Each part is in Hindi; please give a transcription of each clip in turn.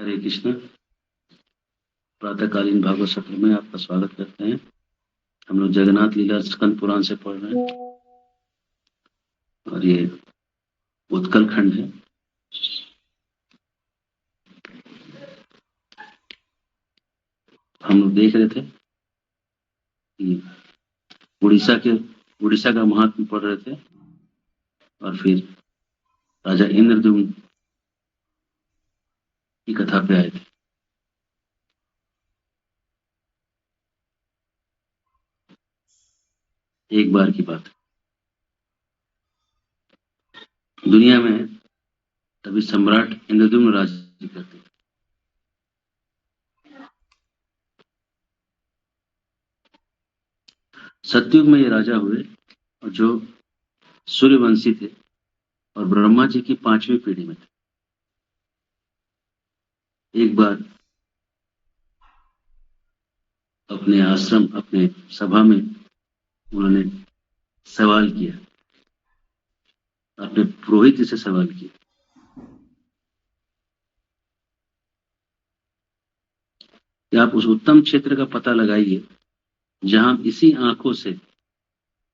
हरे कृष्ण। प्रातःकालीन भागवत सत्र में आपका स्वागत करते हैं। हम लोग जगन्नाथ लीला स्कंद पुराण से पढ़ रहे हैं और ये उत्कल खंड है। हम लोग देख रहे थे कि उड़ीसा का महात्म पढ़ रहे थे और फिर राजा इंद्रद्युम्न की कथा पे आए थे। एक बार की बात, दुनिया में तभी सम्राट इंद्रद्युम्न राज्य करते थे। सतयुग में ये राजा हुए और जो सूर्यवंशी थे और ब्रह्मा जी की 5वीं पीढ़ी में थे। एक बार अपने आश्रम, अपने सभा में उन्होंने सवाल किया, अपने पुरोहित से सवाल किया कि आप उस उत्तम क्षेत्र का पता लगाइए जहां इसी आंखों से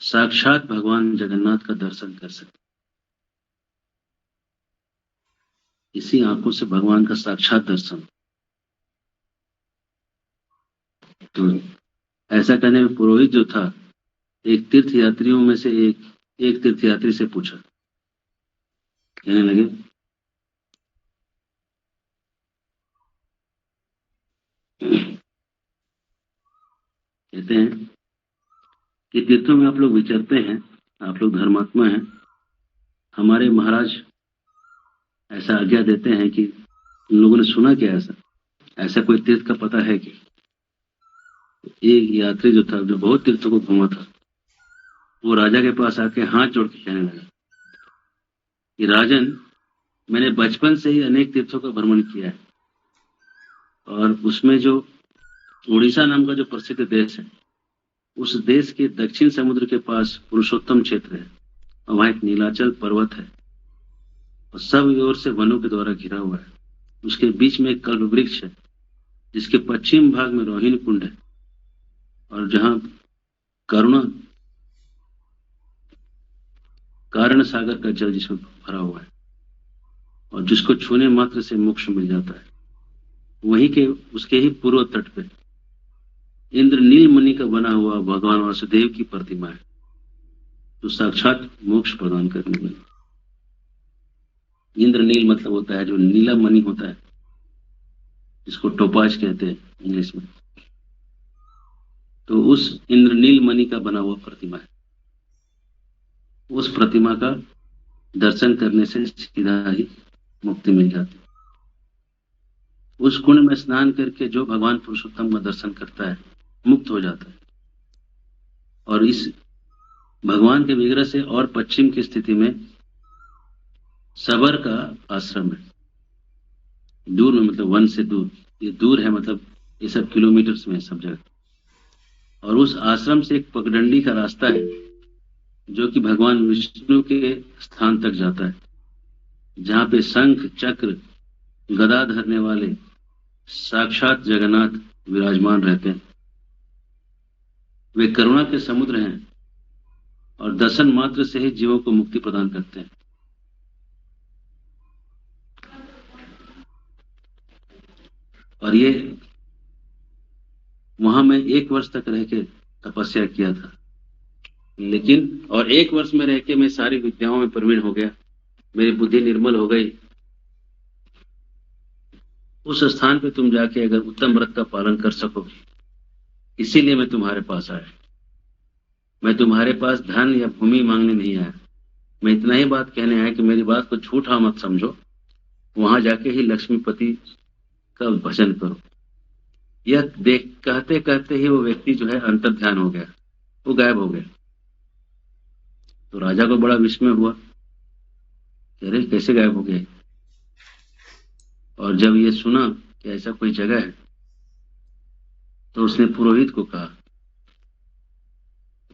साक्षात भगवान जगन्नाथ का दर्शन कर सकते। इसी आंखों से भगवान का साक्षात दर्शन। तो ऐसा कहने में पुरोहित जो था, एक तीर्थयात्रियों में से एक तीर्थयात्री से पूछा, कहने लगे कहते हैं कि तीर्थों में आप लोग विचरते हैं, आप लोग धर्मात्मा हैं, हमारे महाराज ऐसा आज्ञा देते हैं कि उन लोगों ने सुना क्या ऐसा कोई तीर्थ का पता है कि? एक यात्री जो था, जो बहुत तीर्थों को घूमा था, वो राजा के पास आके हाथ जोड़ के कहने लगा कि राजन, मैंने बचपन से ही अनेक तीर्थों का भ्रमण किया है और उसमें जो उड़ीसा नाम का जो प्रसिद्ध देश है, उस देश के दक्षिण समुद्र के पास पुरुषोत्तम क्षेत्र है और वहां एक नीलाचल पर्वत है और सब ओर से वनों के द्वारा घिरा हुआ है। उसके बीच में एक कल्प वृक्ष है जिसके पश्चिम भाग में रोहिणी कुंड है और जहां कारण सागर का जल जिसमें भरा हुआ है और जिसको छूने मात्र से मोक्ष मिल जाता है। वहीं के उसके ही पूर्व तट पे इंद्र नीलमणि का बना हुआ भगवान वासुदेव की प्रतिमा है, जो साक्षात मोक्ष प्रदान करने वाली। इंद्र नील मतलब होता है जो नीला मणि होता है, जिसको टोपाज कहते हैं इंग्लिश में। तो उस इंद्रनील मणि का बना हुआ प्रतिमा है। उस प्रतिमा का दर्शन करने से सीधा ही मुक्ति मिल जाती है। उस कुंड में स्नान करके जो भगवान पुरुषोत्तम का दर्शन करता है, मुक्त हो जाता है। और इस भगवान के विग्रह से और पश्चिम की स्थिति में सबर का आश्रम है। दूर में मतलब वन से दूर, ये दूर है मतलब ये सब किलोमीटर्स में है सब जगह। और उस आश्रम से एक पगडंडी का रास्ता है जो कि भगवान विष्णु के स्थान तक जाता है, जहां पे शंख चक्र गदा धरने वाले साक्षात जगन्नाथ विराजमान रहते हैं। वे करुणा के समुद्र हैं और दर्शन मात्र से ही जीवों को मुक्ति प्रदान करते हैं। और ये वहां मैं 1 वर्ष तक रह के तपस्या किया था, लेकिन और 1 वर्ष में रह के मैं सारी विद्याओं में प्रवीण हो गया, मेरी बुद्धि निर्मल हो गई। उस स्थान पे तुम जाके अगर उत्तम व्रत का पालन कर सकोगे, इसीलिए मैं तुम्हारे पास आया। मैं तुम्हारे पास धन या भूमि मांगने नहीं आया, मैं इतना ही बात कहने आया कि मेरी बात को झूठा मत समझो, वहां जाके ही लक्ष्मीपति का भजन करो। यह देख कहते कहते ही वो व्यक्ति जो है अंतर ध्यान हो गया, वो गायब हो गया। तो राजा को बड़ा विस्मय हुआ, अरे कैसे गायब हो गए। और जब ये सुना कि ऐसा कोई जगह है, तो उसने पुरोहित को कहा।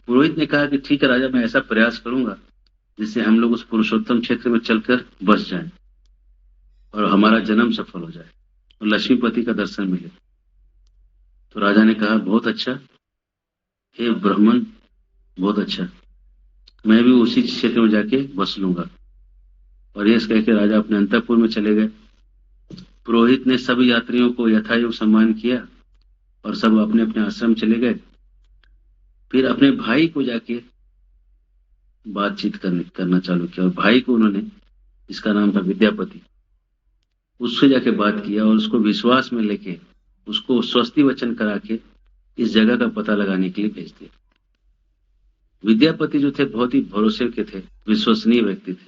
पुरोहित ने कहा कि ठीक है राजा, मैं ऐसा प्रयास करूंगा जिससे हम लोग उस पुरुषोत्तम क्षेत्र में चलकर बस जाएं और हमारा जन्म सफल हो जाए। और लक्ष्मीपति का दर्शन मिले। तो राजा ने कहा बहुत अच्छा, हे ब्राह्मण, बहुत अच्छा, मैं भी उसी क्षेत्र में जाके बस लूंगा। और ये कह के राजा अपने अंतःपुर में चले गए। पुरोहित ने सभी यात्रियों को यथायोग सम्मान किया और सब अपने अपने आश्रम चले गए। फिर अपने भाई को जाके बातचीत करना चालू किया, और भाई को उन्होंने, इसका नाम था विद्यापति, उससे जाके बात किया और उसको विश्वास में लेके उसको स्वस्ति वचन करा के इस जगह का पता लगाने के लिए भेज दिया। विद्यापति जो थे बहुत ही भरोसे के थे, विश्वसनीय व्यक्ति थे,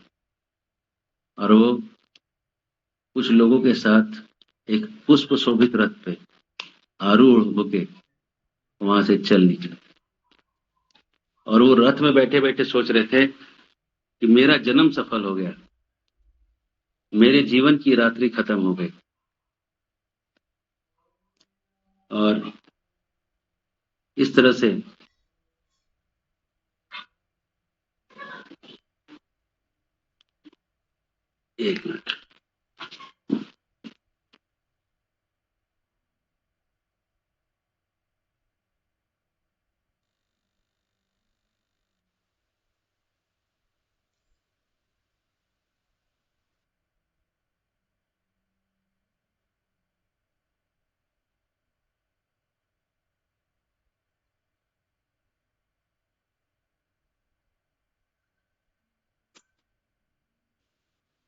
और वो कुछ लोगों के साथ एक पुष्प शोभित रथ पे आरूढ़ होके वहां से चल निकले। और वो रथ में बैठे बैठे सोच रहे थे कि मेरा जन्म सफल हो गया, मेरे जीवन की रात्रि खत्म हो गई। और इस तरह से एक मिनट,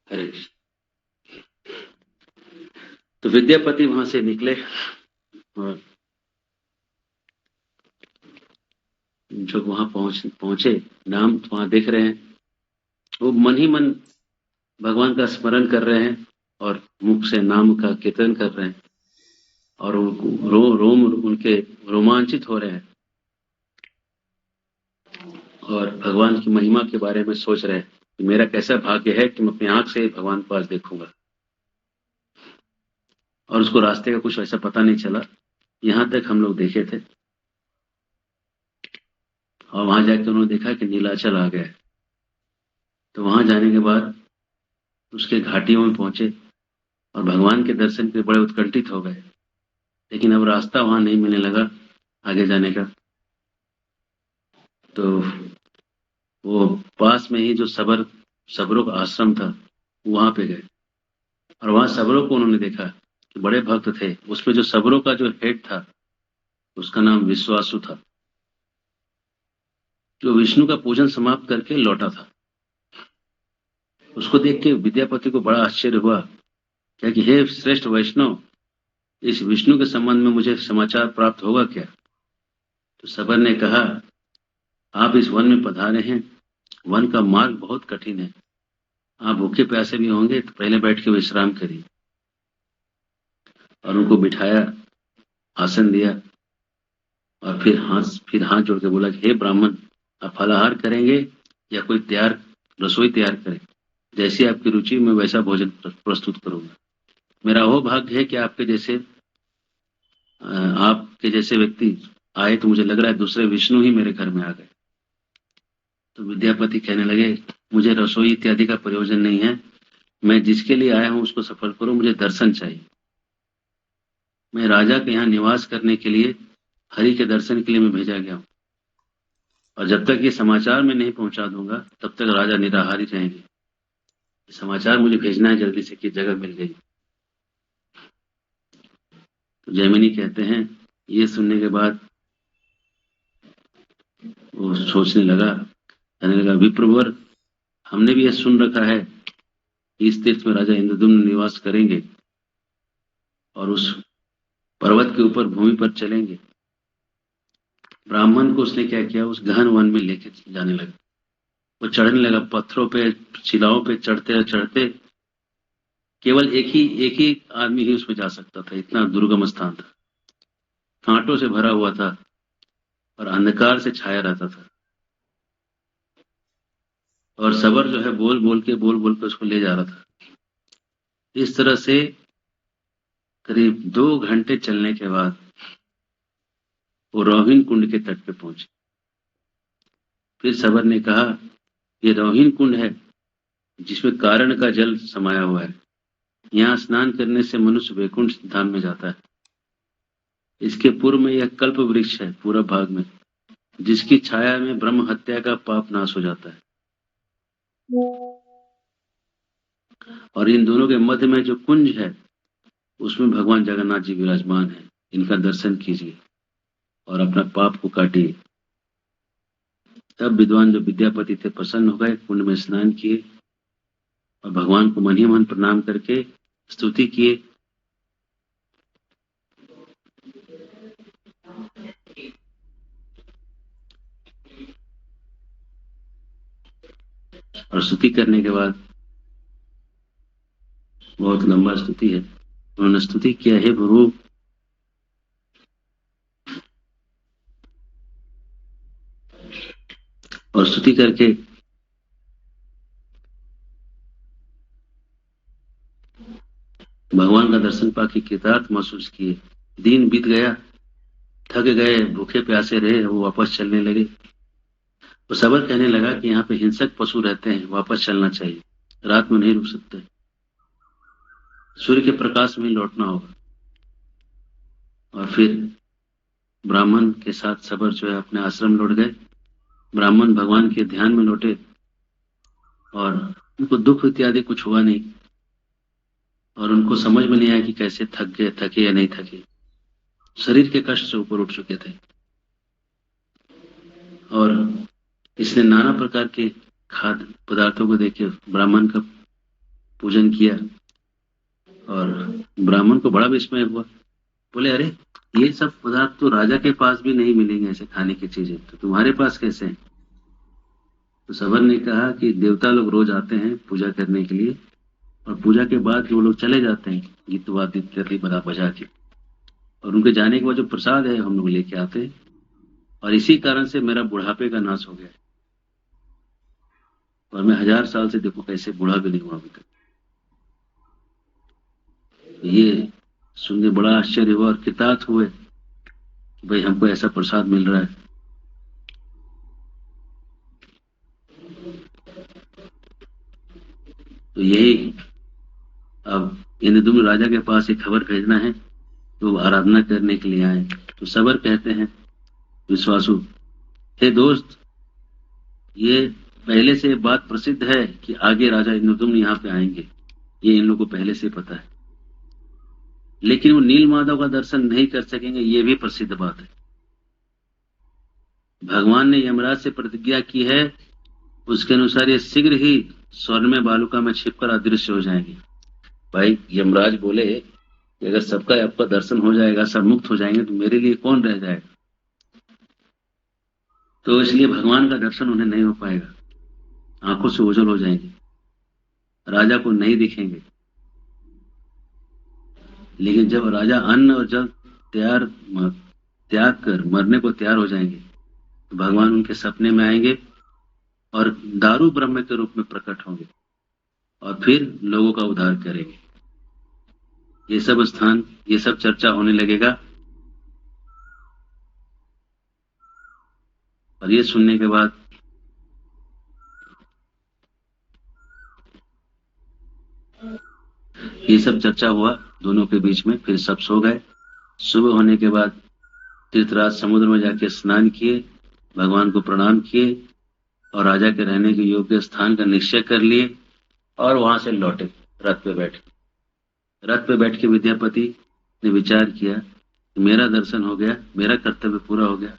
हरे कृष्ण। तो विद्यापति वहां से निकले और जो वहां पहुंचे, नाम वहां देख रहे हैं, वो मन ही मन भगवान का स्मरण कर रहे हैं और मुख से नाम का कीर्तन कर रहे हैं, और रोम उनके रोमांचित हो रहे हैं और भगवान की महिमा के बारे में सोच रहे हैं कि मेरा कैसा भाग्य है कि मैं अपनी आंख से भगवान को आज देखूंगा। और उसको रास्ते का कुछ ऐसा पता नहीं चला, यहां तक हम लोग देखे थे। और वहां जाकर उन्होंने देखा कि नीलाचल आ गया। तो वहां जाने के बाद उसके घाटियों में पहुंचे और भगवान के दर्शन के बड़े उत्कंठित हो गए। लेकिन अब रास्ता वहां नहीं मिलने लगा आगे जाने का। तो वो पास में ही जो सबरों का आश्रम था, वहां पे गए और वहां सबरों को उन्होंने देखा कि बड़े भक्त थे। उसमें जो सबरों का जो हेड था, उसका नाम विश्वासु था, जो विष्णु का पूजन समाप्त करके लौटा था। उसको देख के विद्यापति को बड़ा आश्चर्य हुआ, क्या कि हे श्रेष्ठ वैष्णव, इस विष्णु के संबंध में मुझे समाचार प्राप्त होगा क्या? तो सबर ने कहा, आप इस वन में पधारे हैं, वन का मार्ग बहुत कठिन है, आप भूखे प्यासे भी होंगे तो पहले बैठ के विश्राम करिए। और उनको बिठाया, आसन दिया और फिर हाथ जोड़ के बोला कि हे ब्राह्मण, आप फलाहार करेंगे या कोई रसोई तैयार करें, जैसी आपकी रुचि में वैसा भोजन प्रस्तुत करूंगा। मेरा वो भाग्य है कि आपके जैसे व्यक्ति आए, तो मुझे लग रहा है दूसरे विष्णु ही मेरे घर में आ गए। तो विद्यापति कहने लगे, मुझे रसोई इत्यादि का प्रयोजन नहीं है, मैं जिसके लिए आया हूं उसको सफल करूं, मुझे दर्शन चाहिए। मैं राजा के यहाँ निवास करने के लिए, हरि के दर्शन के लिए मैं भेजा गया हूं, और जब तक ये समाचार मैं नहीं पहुंचा दूंगा तब तक राजा निराहार ही रहेंगे। समाचार मुझे भेजना है जल्दी से कि जगह मिल गई। तो जैमिनी कहते हैं, ये सुनने के बाद वो सोचने लगा, कहने लगा, विप्रवर, हमने भी यह सुन रखा है कि इस तीर्थ में राजा इंद्रद्युम्न निवास करेंगे और उस पर्वत के ऊपर भूमि पर चलेंगे। ब्राह्मण को उसने क्या किया, उस गहन वन में लेके जाने लगा। वो चढ़ने लगा, पत्थरों पे, शिलाओं पे चढ़ते चढ़ते, केवल एक ही आदमी ही उसमें जा सकता था, इतना दुर्गम स्थान था, कांटों से भरा हुआ था और अंधकार से छाया रहता था। और सबर जो है बोल बोल के उसको ले जा रहा था। इस तरह से करीब 2 घंटे चलने के बाद वो रोहिन कुंड के तट पे पहुंचे। फिर सबर ने कहा, ये रोहिन कुंड है जिसमें कारण का जल समाया हुआ है, यहाँ स्नान करने से मनुष्य वैकुंठ धाम में जाता है। इसके पूर्व में यह कल्प वृक्ष है पूरब भाग में, जिसकी छाया में ब्रह्म हत्या का पाप नाश हो जाता है। और इन दोनों के मध्य में जो कुंज है, उसमें भगवान जगन्नाथ जी विराजमान है। इनका दर्शन कीजिए और अपना पाप को काटिए। तब विद्वान जो विद्यापति थे प्रसन्न हो गए, कुंड में स्नान किए और भगवान को मन ही मन प्रणाम करके स्तुति किए। और स्तुति करने के बाद, बहुत लंबा स्तुति है, उन्होंने स्तुति किया, हे प्रभु, और स्तुति करके भगवान का दर्शन पाके कृतार्थ महसूस किए। दिन बीत गया, थक गए, भूखे प्यासे रहे, वो वापस चलने लगे। तो सबर कहने लगा कि यहाँ पे हिंसक पशु रहते हैं, वापस चलना चाहिए, रात में नहीं रुक सकते, सूर्य के प्रकाश में लौटना होगा। और फिर ब्राह्मण के साथ सबर जो है अपने आश्रम लौट गए। ब्राह्मण भगवान के ध्यान में लौटे और उनको दुख इत्यादि कुछ हुआ नहीं, और उनको समझ में नहीं आया कि कैसे थके या नहीं थके। शरीर के कष्ट से ऊपर उठ चुके थे और इसने नाना प्रकार के खाद्य पदार्थों को देख के ब्राह्मण का पूजन किया। और ब्राह्मण को बड़ा विस्मय हुआ, बोले अरे ये सब पदार्थ तो राजा के पास भी नहीं मिलेंगे, ऐसे खाने की चीजें, तो तुम्हारे पास कैसे हैं? तो सबर ने कहा कि देवता लोग रोज आते हैं पूजा करने के लिए, और पूजा के बाद वो लोग चले जाते हैं गीत वाद इत्यादि बजा के, और उनके जाने के बाद जो प्रसाद है हम लोग लेके आते हैं, और इसी कारण से मेरा बुढ़ापे का नाश हो गया, और मैं 1000 साल से देखो कैसे बूढ़ा भी नहीं हुआ अभी तक। ये सुनने बड़ा आश्चर्य हुआ और कृतार्थ हुए कि भाई हमको ऐसा प्रसाद मिल रहा है। तो यही अब इंद्रदुम्न राजा के पास एक खबर भेजना है, तो आराधना करने के लिए आए। तो सबर कहते हैं, विश्वासु, हे दोस्त, ये पहले से बात प्रसिद्ध है कि आगे राजा इंद्रदुम्न यहाँ पे आएंगे, ये इन लोगों को पहले से पता है, लेकिन वो नील माधव का दर्शन नहीं कर सकेंगे, ये भी प्रसिद्ध बात है। भगवान ने यमराज से प्रतिज्ञा की है, उसके अनुसार ये शीघ्र ही स्वर्ण में बालुका में छिपकर अदृश्य हो जाएंगे। भाई यमराज बोले कि अगर सबका आपका दर्शन हो जाएगा, सब मुक्त हो जाएंगे, तो मेरे लिए कौन रह जाएगा? तो इसलिए भगवान का दर्शन उन्हें नहीं हो पाएगा, आंखों से ओझल हो जाएंगे, राजा को नहीं दिखेंगे। लेकिन जब राजा अन्न और जल त्याग कर मरने को तैयार हो जाएंगे, तो भगवान उनके सपने में आएंगे और दारू ब्रह्म के रूप में प्रकट होंगे और फिर लोगों का उद्धार करेंगे। ये सब स्थान, ये सब चर्चा होने लगेगा। और ये सुनने के बाद ये सब चर्चा हुआ दोनों के बीच में, फिर सब सो गए। सुबह होने के बाद तीर्थराज समुद्र में जाके स्नान किए, भगवान को प्रणाम किए और राजा के रहने के योग्य स्थान का निश्चय कर लिए और वहां से लौटे रथ पे बैठ के। रथ पे बैठ के विद्यापति ने विचार किया कि मेरा दर्शन हो गया, मेरा कर्तव्य पूरा हो गया,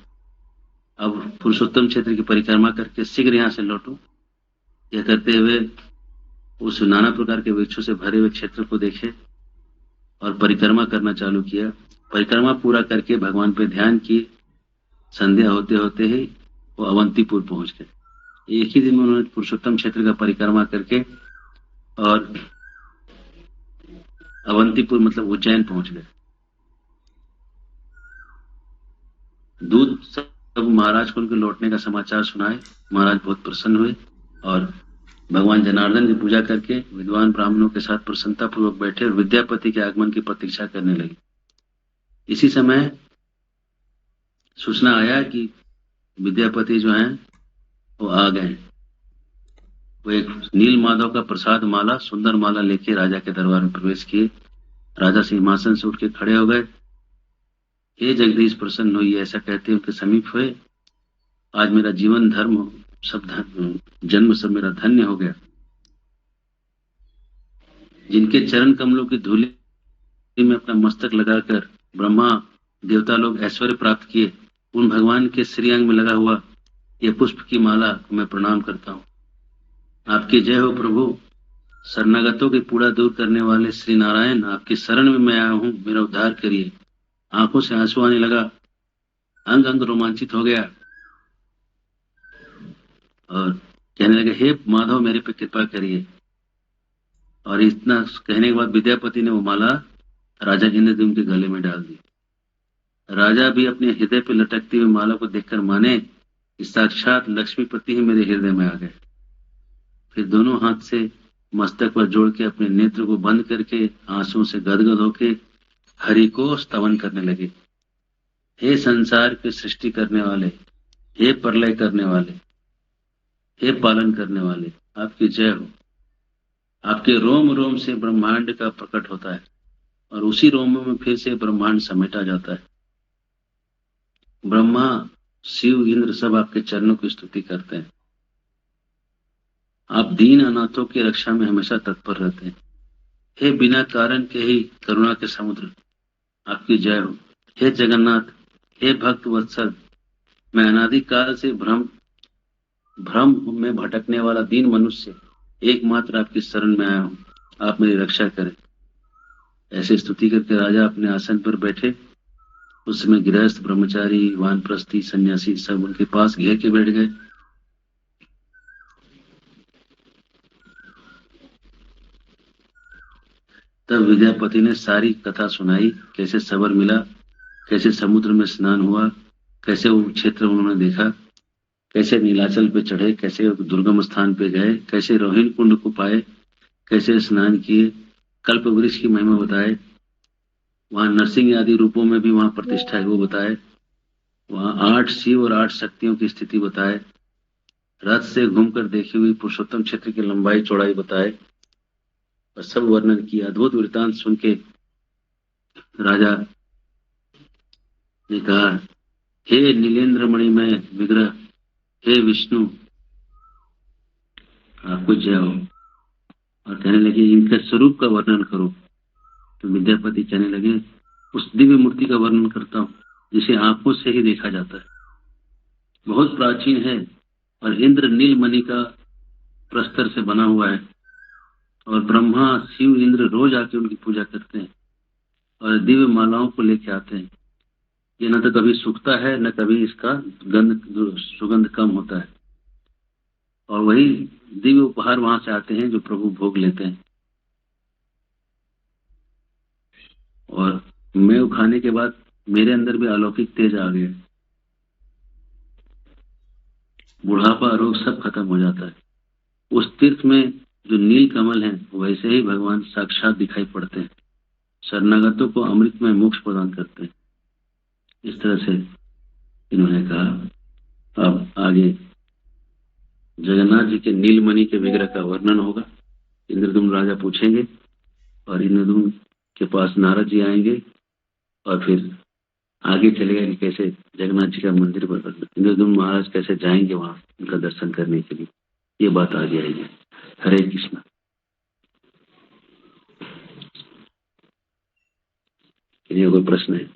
अब पुरुषोत्तम क्षेत्र की परिक्रमा करके शीघ्र यहाँ से लौटूं। यह करते हुए उस नाना प्रकार के वृक्षों से भरे हुए क्षेत्र को देखे और परिक्रमा करना चालू किया। परिक्रमा पूरा करके भगवान पे ध्यान किए। संध्या होते होते ही वो अवंतीपुर पहुंच गए। एक ही दिन में उन्होंने पुरुषोत्तम क्षेत्र का परिक्रमा करके और अवंतीपुर मतलब उज्जैन पहुंच गए। दूत सब महाराज को उनके लौटने का समाचार सुनाए। महाराज बहुत प्रसन्न हुए और भगवान जनार्दन की पूजा करके विद्वान ब्राह्मणों के साथ प्रसन्नता पूर्वक बैठे और विद्यापति के आगमन की प्रतीक्षा करने लगे। इसी समय सूचना आया कि विद्यापति जो हैं वो आ गए। वो एक नील माधव का प्रसाद माला, सुंदर माला लेके राजा के दरबार में प्रवेश किए। राजा सिंहासन से उठ के खड़े हो गए। हे जगदीश प्रसन्न हुई, ऐसा कहते उनके समीप हुए। आज मेरा जीवन धर्म सब जन्म सब मेरा धन्य हो गया। जिनके चरण कमलों की धूलि में अपना मस्तक लगाकर ब्रह्मा देवता लोग ऐश्वर्य प्राप्त किए, उन भगवान के श्री अंग में लगा हुआ ये पुष्प की माला को मैं प्रणाम करता हूँ। आपकी जय हो प्रभु। शरणागतों की पीड़ा दूर करने वाले श्री नारायण, आपकी शरण में मैं आया हूँ, मेरा उद्धार करिए। आंखों से आंसू आने लगा, अंग अंग रोमांचित हो गया और कहने लगे, हे माधव मेरे पे कृपा करिए। और इतना कहने के बाद विद्यापति ने वो माला राजा इंद्रद्युम्न के गले में डाल दी। राजा भी अपने हृदय पे लटकती हुई माला को देखकर माने कि साक्षात लक्ष्मीपति ही मेरे हृदय में आ गए। फिर दोनों हाथ से मस्तक पर जोड़ के अपने नेत्र को बंद करके आंसुओं से गदगद होके हरि को स्तवन करने लगे। हे संसार की सृष्टि करने वाले, हे प्रलय करने वाले, हे पालन करने वाले, आपकी जय हो। आपके रोम रोम से ब्रह्मांड का प्रकट होता है और उसी रोम में फिर से ब्रह्मांड समेटा जाता है। ब्रह्मा शिव इंद्र सब आपके चरणों की स्तुति करते हैं। आप दीन अनाथों की रक्षा में हमेशा तत्पर रहते हैं। हे बिना कारण के ही करुणा के समुद्र, आपकी जय हो। हे जगन्नाथ, हे भक्त वत्सल, मैं अनादिकाल से भ्रम में भटकने वाला दीन मनुष्य एकमात्र आपकी शरण में आया हूँ, आप मेरी रक्षा करें। ऐसे स्तुति करके राजा अपने आसन पर बैठे। उस समय गृहस्थ, ब्रह्मचारी, वानप्रस्थी, सन्यासी सब उनके पास घेर के बैठ गए। तब विद्यापति ने सारी कथा सुनाई, कैसे सबर मिला, कैसे समुद्र में स्नान हुआ, कैसे वो क्षेत्र उन्होंने देखा, कैसे नीलाचल पे चढ़े, कैसे दुर्गम स्थान पे गए, कैसे रोहिणी कुंड को पाए, कैसे स्नान किए, कल्प वृक्ष की महिमा बताए, वहां नरसिंह आदि रूपों में भी वहां प्रतिष्ठा है वो बताए, वहां 8 शिव और 8 शक्तियों की स्थिति बताए, रथ से घूमकर देखी हुई पुरुषोत्तम क्षेत्र की लंबाई चौड़ाई बताए और सब वर्णन किया। अद्भुत वृत्तांत सुन के राजा ने कहा, हे नीलेंद्र मणिमय विग्रह, हे विष्णु, आपको जय हो। और कहने लगे, इनके स्वरूप का वर्णन करो। तो विद्यापति कहने लगे, उस दिव्य मूर्ति का वर्णन करता हूँ जिसे आंखों से ही देखा जाता है, बहुत प्राचीन है और इंद्र नीलमणि का प्रस्तर से बना हुआ है और ब्रह्मा शिव इंद्र रोज आके उनकी पूजा करते हैं और दिव्य मालाओं को लेके आते हैं। ये न तो कभी सूखता है न कभी इसका सुगंध कम होता है और वही दिव्य उपहार वहां से आते हैं जो प्रभु भोग लेते हैं। और मैं वो खाने के बाद मेरे अंदर भी अलौकिक तेज आ गया, बुढ़ापा रोग सब खत्म हो जाता है। उस तीर्थ में जो नील कमल है वैसे ही भगवान साक्षात दिखाई पड़ते हैं, शरणागतों को अमृत में मोक्ष प्रदान करते हैं। इस तरह से इन्होंने कहा। अब आगे जगन्नाथ जी के नीलमणि के विग्रह का वर्णन होगा। इंद्रद्युम्न राजा पूछेंगे और इंद्रद्युम्न के पास नारद जी आएंगे और फिर आगे चलेगा कि कैसे जगन्नाथ जी का मंदिर बना, इंद्रद्युम्न महाराज कैसे जाएंगे वहां उनका दर्शन करने के लिए, ये बात आगे आएगी। हरे कृष्ण। कोई प्रश्न है?